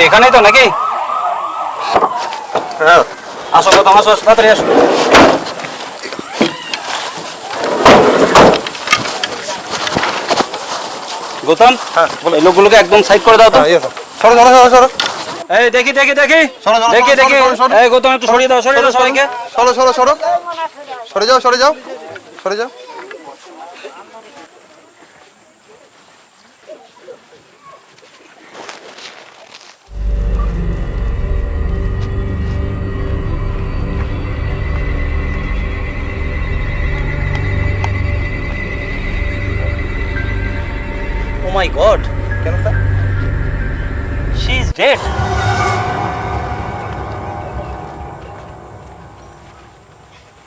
এখানেই তো নাকি? হ্যাঁ, আসো তো, আসো, তাড়াতাড়ি আসো। গৌতম, এই লোকগুলোকে একদম সাইড করে দাও তো। সরো সরো সরো সরো। এই দেখি দেখি দেখি দেখি দেখি, এই গৌতম একটু সরিয়ে দাও, সরিয়ে দাও সবাইকে। সরো সরো সরো, সরে যাও সরে যাও সরে যাও। Oh my God, কেন sir? she is dead.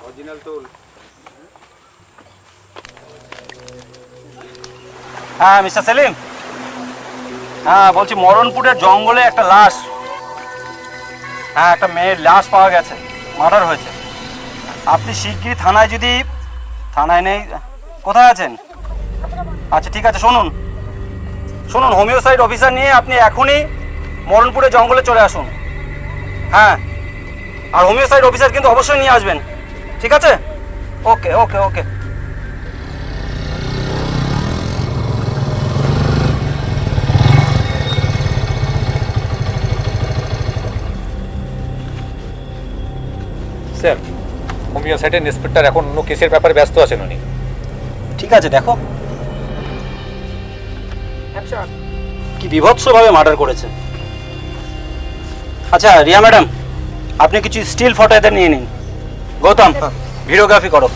Original tool. হ্যাঁ মিস্টার সেলিম, হ্যাঁ বলছি মরণপুরের জঙ্গলে একটা লাশ, হ্যাঁ একটা মেয়ের লাশ পাওয়া গেছে, মার্ডার হয়েছে। আপনি শিগগিরই থানায়, যদি থানায় নেই, কোথায় আছেন? আচ্ছা ঠিক আছে, শুনুন শুনুন, হোমিওসাইড অফিসার নিয়ে আপনি এখনই মরণপুরের জঙ্গলে চলে আসুন। হ্যাঁ, আর হোমিওসাইড অফিসার কিন্তু অবশ্যই নিয়ে আসবেন, ঠিক আছে? ওকে ওকে ওকে। স্যার, হোমিওসাইটের ইন্সপেক্টর এখন অন্য কেসের ব্যাপারে ব্যস্ত আছেন উনি। ঠিক আছে, দেখো কি বিভৎসভাবে মার্ডার করেছে। আচ্ছা রিয়া ম্যাডাম, আপনি কিছু স্টিল ফটো এদের নিয়ে নিন। গৌতম, ভিডিওগ্রাফি করো।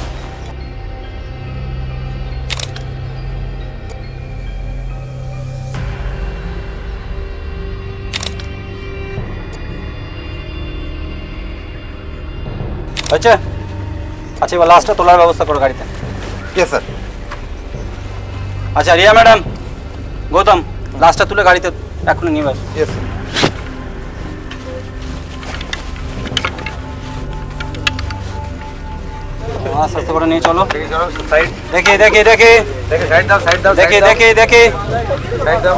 হয়েছে? আচ্ছা এবার লাস্টটা তোলার ব্যবস্থা করো গাড়িতে। Yes sir. আচ্ছা রিয়া ম্যাডাম, গৌতম, লাস্টটা তুলে গাড়িতে এখনই নিয়ে আসো। Yes sir. আস্তে আস্তে করে নিয়ে চলো। সাইড দেখি দেখি দেখি দেখে সাইড দাও, সাইড দাও, দেখি দেখি দেখি। সাইড দাও।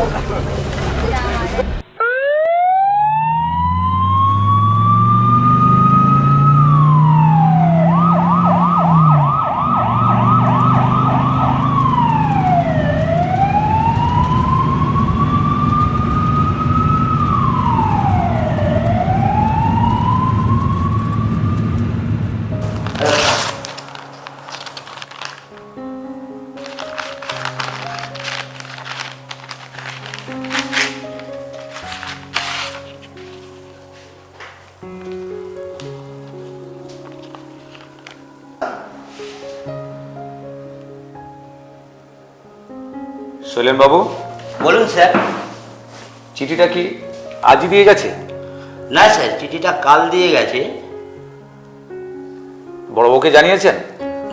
শৈলেন বাবু, বলুন স্যার। চিঠিটা কি আজই দিয়ে গেছে? না স্যার, চিঠিটা কাল দিয়ে গেছে। বড়বাবুকে জানিয়েছেন?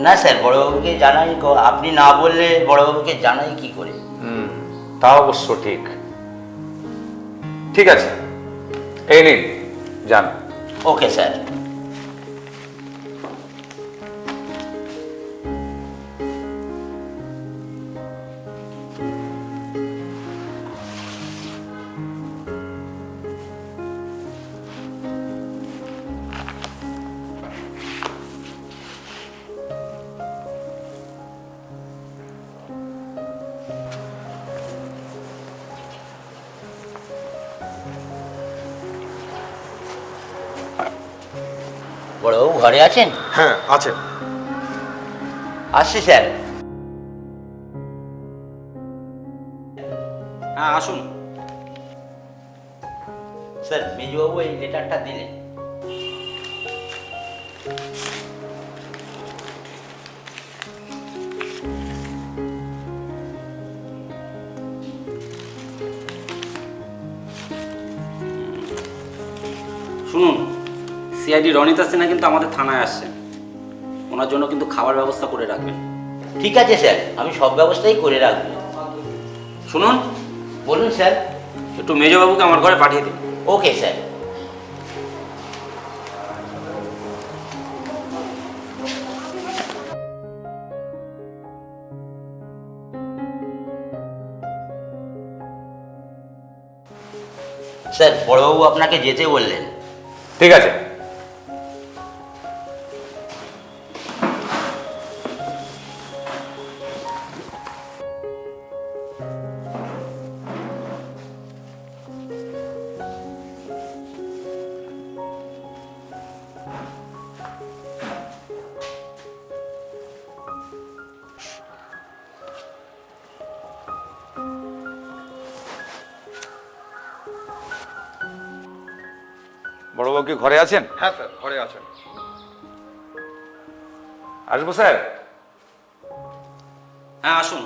না স্যার, বড়বাবুকে জানাই, আপনি না বললে বড়বাবুকে জানাই কি করে? তা অবশ্য ঠিক। ঠিক আছে, এই নিন, যান। Okay sir. বড়বাবু ঘরে আছেন? হ্যাঁ আছে। আসছি স্যার। হ্যাঁ আসুন। স্যার, মেজবাবু এই লেটারটা দিলেন। শুনুন, সিআইডি রনিতা সিনহা কিন্তু আমাদের থানায় আসছে, ওনার জন্য কিন্তু খাবার ব্যবস্থা করে রাখবেন। ঠিক আছে স্যার, আমি সব ব্যবস্থাই করে রাখবো। শুনুন, বলুন স্যার। একটু মেজবাবুকে আমার ঘরে পাঠিয়ে দিন। Okay sir. স্যার, বড়বাবু আপনাকে যেতে বললেন। ঠিক আছে। বড়বাবু কি ঘরে আছেন? হ্যাঁ স্যার, ঘরে আছেন। আসবো স্যার? হ্যাঁ আসুন,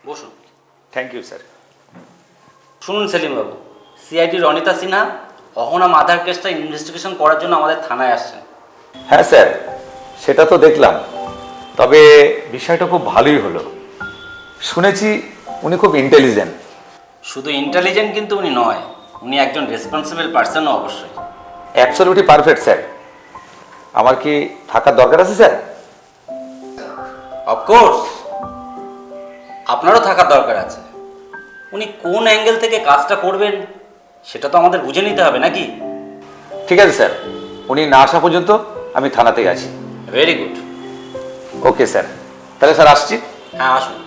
বসুন। Thank you sir. শুনুন সেলিমবাবু, সিআইডি রনিতা সিনহা অহনা মাদার কেসটা ইনভেস্টিগেশন করার জন্য আমাদের থানায় আসছেন। হ্যাঁ স্যার, সেটা তো দেখলাম, তবে বিষয়টা খুব ভালোই হলো। শুনেছি উনি খুব ইন্টেলিজেন্ট। শুধু ইন্টেলিজেন্ট কিন্তু উনি নয়, উনি একজন রেসপন্সিবল পার্সনও অবশ্যই। Absolutely perfect sir. আমার কি থাকার দরকার আছে স্যার? অফকোর্স আপনারও থাকার দরকার আছে। উনি কোন অ্যাঙ্গেল থেকে কাজটা করবেন সেটা তো আমাদের বুঝে নিতে হবে নাকি? ঠিক আছে স্যার, উনি না আসা পর্যন্ত আমি থানাতেই আছি। Very good. ওকে স্যার, তাহলে স্যার আসছি। হ্যাঁ আসুন।